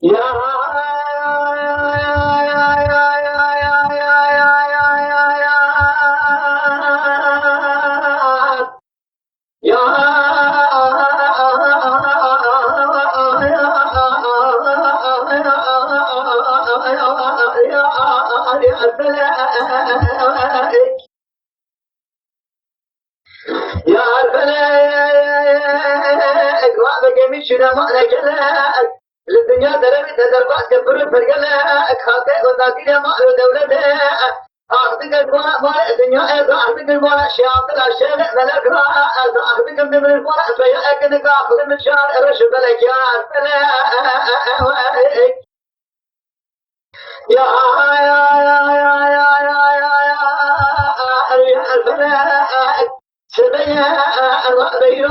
يا يا الفلاك وعدك يمشينا معنا كلاك الدنيا دربت دربات كبر فرقلاك خاطئ وذاكر يا مال دولتك أخذك الفرع مال الدنيا أخذك الفرع شاطر الشارع ملك راس أخذك من الفرع فيأك إنك أخذ من شارع رشد لك يا الفلاك يا الفلاك سبيا الرأبيرو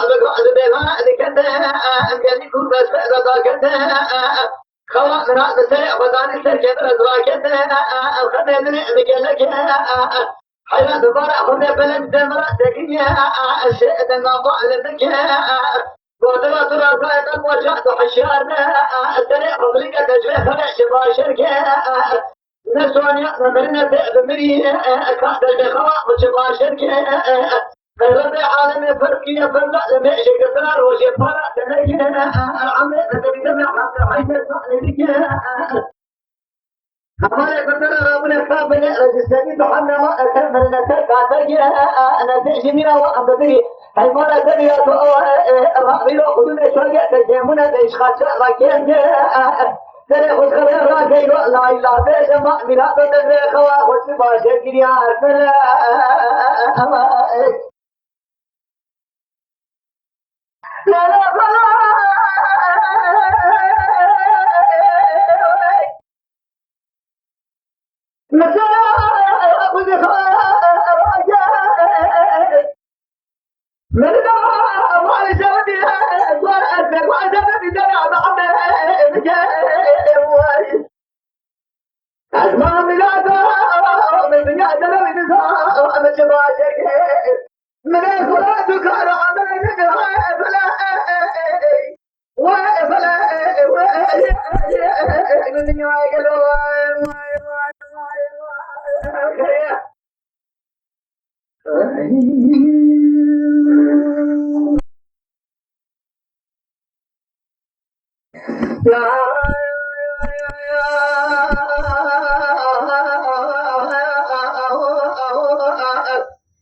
بقعد بما ذكرت أمجد كل بس رضاكت خوا من هذا السريع وضعني السركت رضاكت الخدم بقلك حياة فرع خذ بلد دمرة تكيا الشيء دماغ علمك وطلع طلع طلع وجهت حشارنا السريع خذلك تجري فرع شفا شركة نسوانيا نمرنا بمري كاد البخوا وشفا شركة غير عالم فرقية فرلا لما شكتنا روشي فرع تنجي العمل تبي حتى حيث صحنك हमारे बंदर अपने साथ में रजिस्ट्री तो हमने अगर मैंने सर काटा किया अना देश मेरा वो अंदर हमारा दरिया तो राबिलो खुद ने छोड़ गया कि जमुना देश खाचा वाक्य तेरे खुद का रागे लो ला इला देश मा मिला तो तेरे खवा खुद बाजे गिरिया ला ला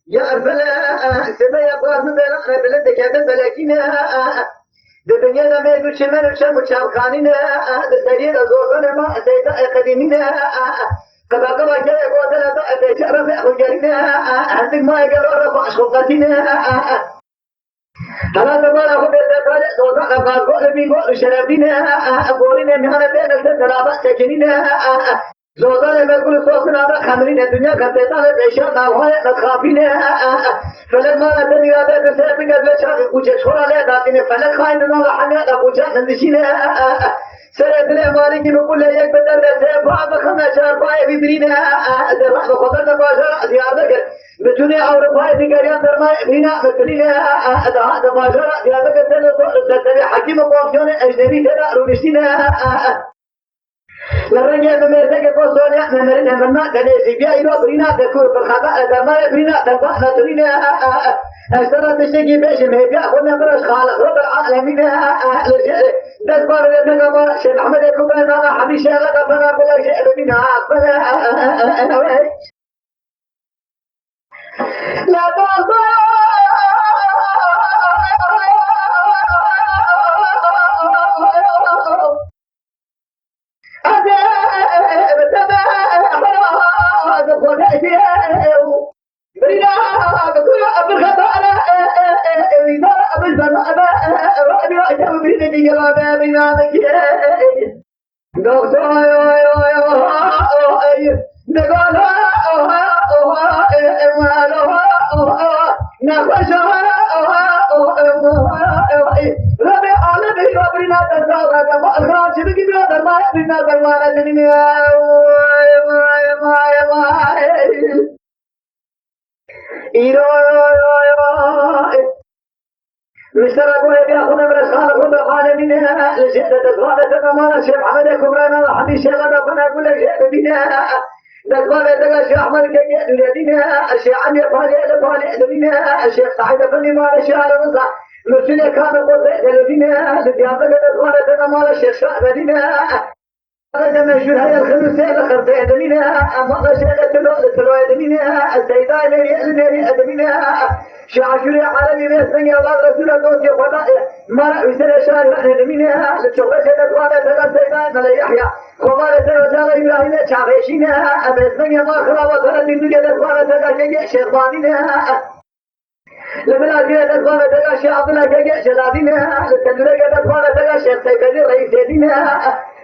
يا الفلاح سبي أبغى بلغنا بلدك هذا بلكينا الدنيا ما يقول شمال الشام وشام خانينا الدليل زوجنا ما سيدا قديمنا قبل قبل جاي قوتنا ضعف شرف أخو جرينا عندك ما يقرر رفع شقتنا هلا تبغى أخو بيتك زوجنا قال بيقول شرفنا قولنا مهنا بين الثلاثة سكننا زوجنا بيقول صوتنا هذا خمرين الدنيا كتيتا ليشان نواه نخافينا فلما نتني هذا كسبنا بيشان وجه شورا له داتين فلك خايننا وحنا نبوجا نندشينا سيدنا مالك بقول لك بدل سيفا بخمس شرفاء بدرينا درح بقدر باشا زيادك بجوني أوروبا ديكاريان درما هنا بدرينا هذا باشا زيادك تلو حكيم قوم أجنبي تلا رونشينا لرنجة بمرتك قصوني نمرنا منا كنيسي بيا إلو برينا دكور بالخطأ درما برينا دكوا نترينا أشترى تشتكي بيش مهبيا خلنا برش خالق رب العالمين دكبر لدكبر شيخ أحمد الكبير حبي شيخ لدبنا بلا شيء بنا لا تنظر مشترك ويأخذ من أصحاب كل العالمين لشدة أصحابة كمان الشيخ أحمد كبرانا وحدي شيخ أنا كل شيء بنا دخل الشيخ أحمد كجدنا الشيخ عمي طالع لنا الشيخ سعيد بن مال الشيخ رضا مرسل كان قصة لنا لديانة دخل كمان الشيخ شعبنا هذا مشهور هذا الخمسة خرطة دمينا أما شهادة تلو دمينا السيدة لي دمينا شعشوري عالمي بسني الله رسول الله في خدا ما يصير شهادة دمينا لتشوف شهادة وانا تقول سيدة ملا يحيى وما يصير شهادة إبراهيم شعبيشنا بسني ما خلا وثرى من دنيا وانا تقول شيطاننا لما أجي تقول تقول شيخ عبد الله كجيش شلادنا لتدرك تقول تقول شيخ سيدنا رئيس دينا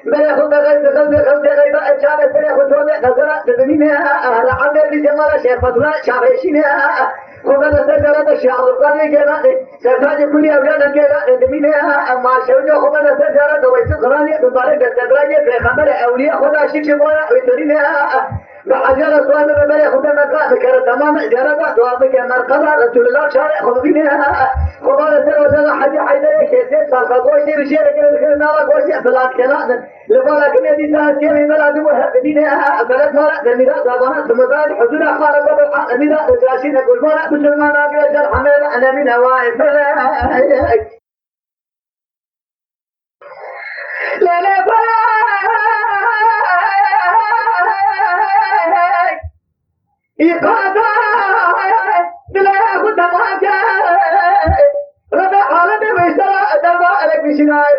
بياخد خمسة غير الشعب بياخد تومة نظرة تدمينها أهل عمل بجمال شيخ فتوى شعبيشينها ومن سجلت الشعب القرن جنات سرطان كل أولاد جنات تدمينها أما شوجه ومن سجلت ويسقراني بطريقة تدرجة في خبر أولياء خدا شيخ شبونا وتدمينها بحجر سؤال من بياخد مكان كان تمام جربت وأبيك مرقبة رسول الله شارع خبينها وقال سجل حاجة حيدر كيسين فالقوشي بشيء كذا نارا قوشي فلان كلام لقال كم يدي ذات يوم بلاد مهبدينها بلد مرة دميرات ضبانات ثم بعد حضور أخبار قبل أميرات الجاشين قربانا مسلمان أبي أجل حمل أنا من هواي لا لا إقاطع بلا خد ما جاء ربع على دم يسرى دم عليك بشناي